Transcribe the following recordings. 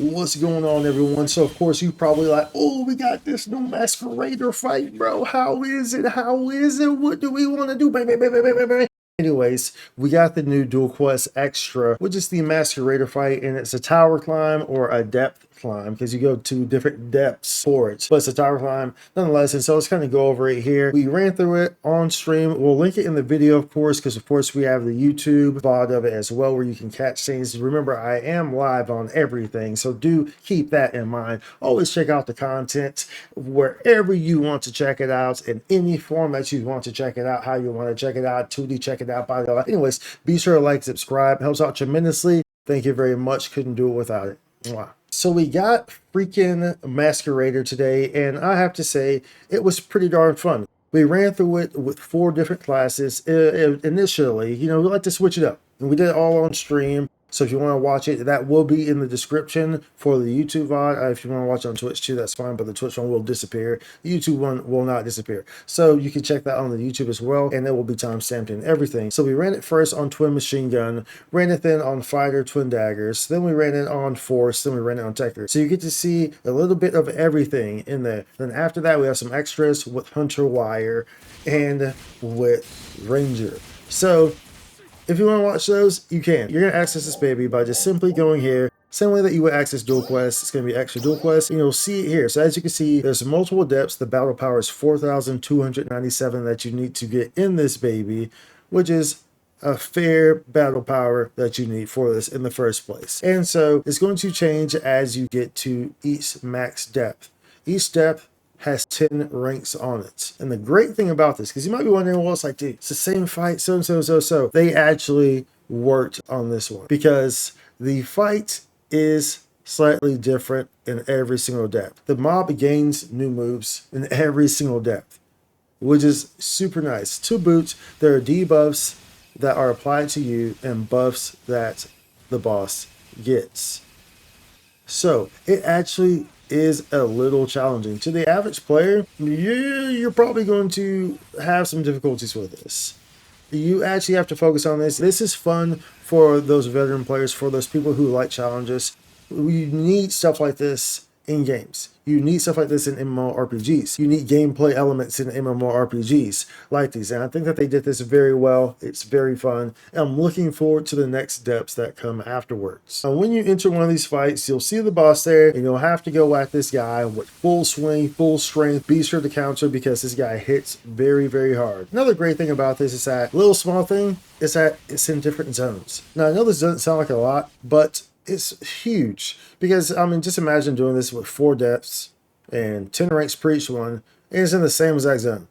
What's going on, everyone? So of course you probably like, oh, we got this new Masquerader fight, bro. How is it? How is it? What do we want to do? Baby. Anyways, we got the new Dual Quest Extra, which is the Masquerader fight, and it's a tower climb or a depth climb because you go to different depths for it, but it's a tower climb nonetheless. And so let's kind of go over it here. We ran through it on stream. We'll link it in the video, of course, because of course we have the YouTube VOD of it as well, where you can catch things. Remember, I am live on everything, so do keep that in mind. Always check out the content wherever you want to check it out, in any form that you want to check it out, how you want to check it out, 2D check it out, by the way. Anyways, be sure to like, subscribe, helps out tremendously. Thank you very much. Couldn't do it without it. Mwah. So we got freaking Masquerader today, and I have to say it was pretty darn fun. We ran through it with 4 different classes. Initially, we like to switch it up, and we did it all on stream. So if you want to watch it, that will be in the description for the YouTube VOD. If you want to watch on Twitch too, that's fine, but the Twitch one will disappear. The YouTube one will not disappear. So you can check that on the YouTube as well, and it will be timestamped and everything. So we ran it first on Twin Machine Gun, ran it then on Fighter Twin Daggers, then we ran it on Force, then we ran it on Tekker. So you get to see a little bit of everything in there. Then after that, we have some extras with Hunter Wire and with Ranger. So if you want to watch those, you can. You're going to access this baby by just simply going here. Same way that you would access Dual Quest. It's going to be Extra Duel Quest, and you'll see it here. So as you can see, there's multiple depths. The battle power is 4,297 that you need to get in this baby, which is a fair battle power that you need for this in the first place. And so it's going to change as you get to each max depth. Each depth has 10 ranks on it. And the great thing about this, because you might be wondering, well, it's like, dude, it's the same fight, so. They actually worked on this one because the fight is slightly different in every single depth. The mob gains new moves in every single depth, which is super nice. To boot, there are debuffs that are applied to you and buffs that the boss gets. So it actually is a little challenging. To the average player, you're probably going to have some difficulties with this. You actually have to focus on this. This is fun for those veteran players, for those people who like challenges. You need stuff like this in games. You need stuff like this in MMORPGs. You need gameplay elements in MMORPGs like these. And I think that they did this very well. It's very fun. And I'm looking forward to the next depths that come afterwards. Now, when you enter one of these fights, you'll see the boss there, and you'll have to go at this guy with full swing, full strength. Be sure to counter because this guy hits very, very hard. Another great thing about this is that little small thing is that it's in different zones. Now, I know this doesn't sound like a lot, but it's huge because, I mean, just imagine doing this with 4 depths and 10 ranks per each one, and it's in the same exact zone.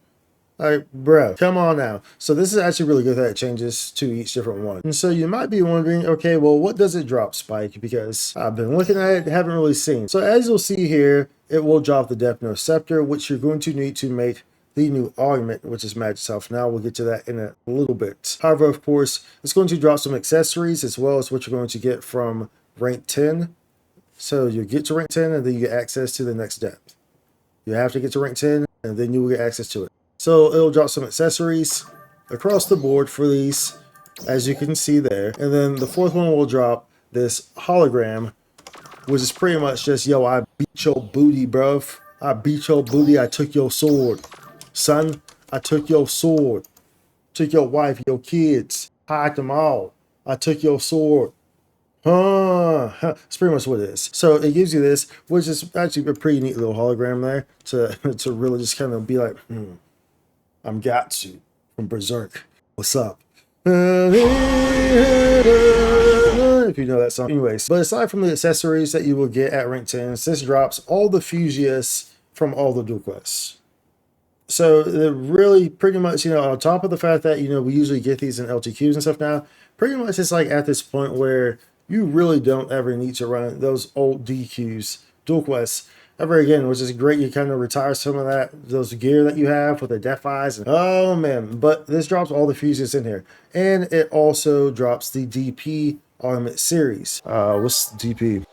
Like, bro, come on now. So this is actually really good that it changes to each different one. And so you might be wondering, okay, well, what does it drop, Spike? Because I've been looking at it, haven't really seen. So as you'll see here, it will drop the Death Note Scepter, which you're going to need to make the new augment, which is Magic Self. Now we'll get to that in a little bit. However, of course, it's going to drop some accessories as well as what you're going to get from rank 10. So you get to rank 10 and then you get access to the next depth. You have to get to rank 10 and then you will get access to it. So it'll drop some accessories across the board for these, as you can see there. And then the 4th one will drop this hologram, which is pretty much just, yo, I beat your booty, bruv. I beat your booty. I took your sword. Son, I took your sword. Took your wife, your kids. Hide them all. I took your sword. That's pretty much what it is. So it gives you this, which is actually a pretty neat little hologram there to really just kind of be like, I'm Gatsu from Berserk. What's up? If you know that song. Anyways, but aside from the accessories that you will get at rank 10, this drops all the Fusius from all the Dual Quests. So they're really pretty much, on top of the fact that, we usually get these in LTQs and stuff now, pretty much it's like at this point where you really don't ever need to run those old DQs, Dual Quests, ever again, which is great. You kind of retire some of those gear that you have with the Death Eyes. Oh man, but this drops all the fuses in here. And it also drops the DP Augment series. What's DP?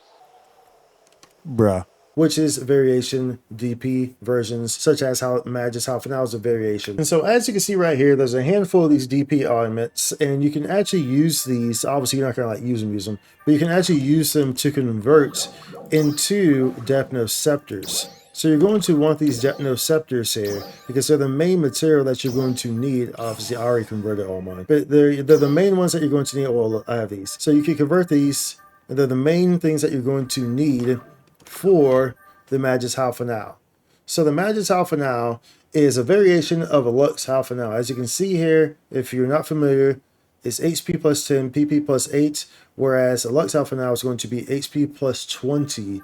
Bruh. which is variation DP versions, such as how Magus Half an Hour is a variation. And so as you can see right here, there's a handful of these DP augments, and you can actually use these. Obviously, you're not gonna like use them, but you can actually use them to convert into Deathno Scepters. So you're going to want these Deathno Scepters here because they're the main material that you're going to need. Obviously, I already converted all mine, but they're the main ones that you're going to need. Well, I have these. So you can convert these, and they're the main things that you're going to need for the Magus Half an Hour. So the Magus Half an Hour is a variation of a Lux Half an Hour. As you can see here, if you're not familiar, it's HP plus 10, PP plus 8, whereas a Lux Half an Hour is going to be HP plus 20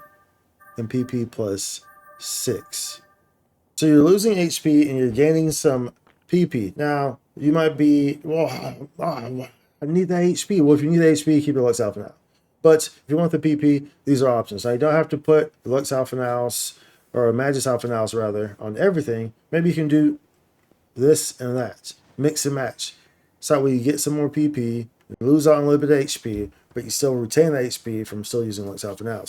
and PP plus 6. So you're losing HP and you're gaining some PP. Now, you might be, well, I need that HP. Well, if you need the HP, keep your Lux Half an Hour. But if you want the PP, these are options. Now, you don't have to put the Lux Half an Hour or a Magus Half an Hour rather on everything. Maybe you can do this and that. Mix and match. So that way you get some more PP, you lose out on a little bit of HP, but you still retain that HP from still using Lux Half an Hour.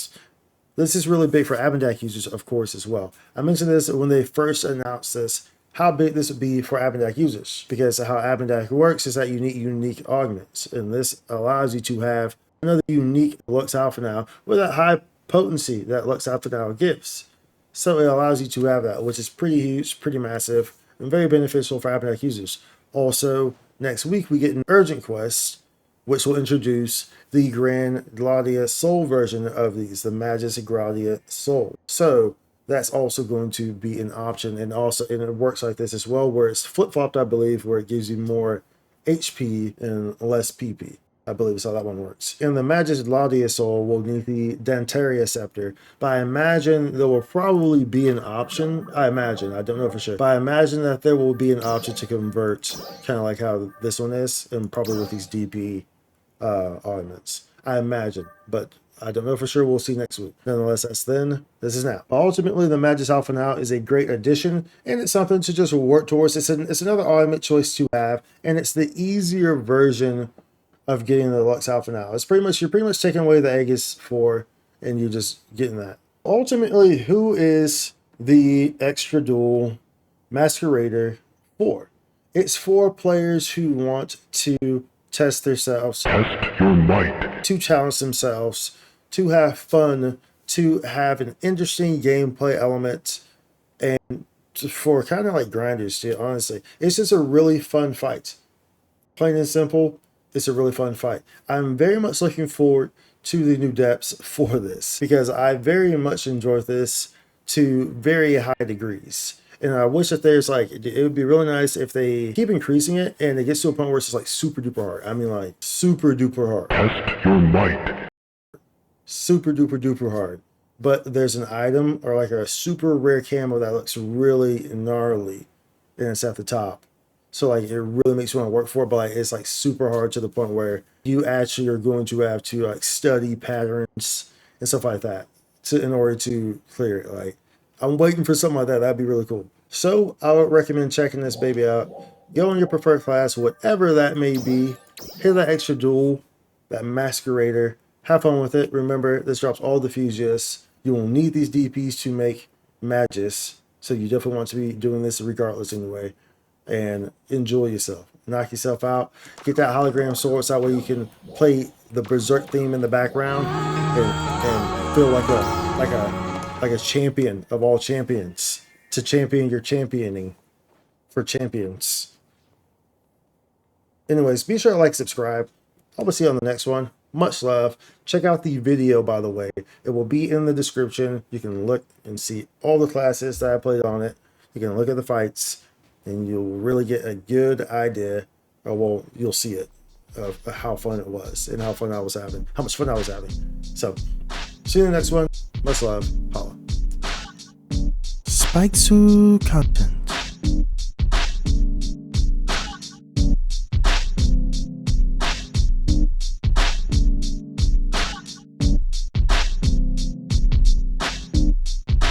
This is really big for Abendak users, of course, as well. I mentioned this when they first announced this, how big this would be for Abendak users, because how Abendak works is that you need unique augments, and this allows you to have another unique Lux Half an Hour with that high potency that Lux Half an Hour gives. So it allows you to have that, which is pretty huge, pretty massive, and very beneficial for Abendak users. Also, next week we get an urgent quest, which will introduce the Grand Gladia Soul version of these, the Magus Gladia Soul. So that's also going to be an option, and it works like this as well, where it's flip-flopped, I believe, where it gives you more HP and less PP. I believe is how that one works. And the Magus Gladia Soul will need the Dantaria Scepter, but I imagine there will probably be an option. I imagine, I don't know for sure, but I imagine that there will be an option to convert, kind of like how this one is, and probably with these DP augments. I imagine, but I don't know for sure. We'll see next week. Nonetheless, that's then. This is now. Ultimately, the Magus Half an Hour is a great addition, and it's something to just work towards. It's another augment choice to have, and it's the easier version of getting the Lux Half an Hour. It's you're pretty much taking away the Aegis 4, and you're just getting that. Ultimately, who is the Extra Duel Masquerader for? It's for players who want to test themselves, test your might, to challenge themselves, to have fun, to have an interesting gameplay element, and for kind of like grinders too, honestly. It's just a really fun fight. Plain and simple, it's a really fun fight. I'm very much looking forward to the new depths for this, because I very much enjoyed this to very high degrees. And I wish that there's like, it would be really nice if they keep increasing it and it gets to a point where it's just like super duper hard. I mean, like super duper hard. Test your might. Super duper duper hard. But there's an item or like a super rare camo that looks really gnarly and it's at the top. So like it really makes you want to work for it, but like it's like super hard to the point where you actually are going to have to like study patterns and stuff like that in order to clear it. Like, I'm waiting for something like that. That'd be really cool. So I would recommend checking this baby out. Go in your preferred class, whatever that may be. Hit that Extra Duel, that Masquerader. Have fun with it. Remember, this drops all the fuses. You will need these DPs to make Magus. So you definitely want to be doing this regardless anyway. And enjoy yourself. Knock yourself out. Get that hologram sword so that way you can play the Berserk theme in the background and feel like a champion of all champions, to champion your championing for champions. Anyways, be sure to like, subscribe. I will see you on the next one. Much love. Check out the video, by the way. It will be in the description. You can look and see all the classes that I played on it. You can look at the fights, and you'll really get a good idea, or well, you'll see it, of how fun it was and how much fun I was having. So, see you in the next one. Much love. Holla. PSO2 content.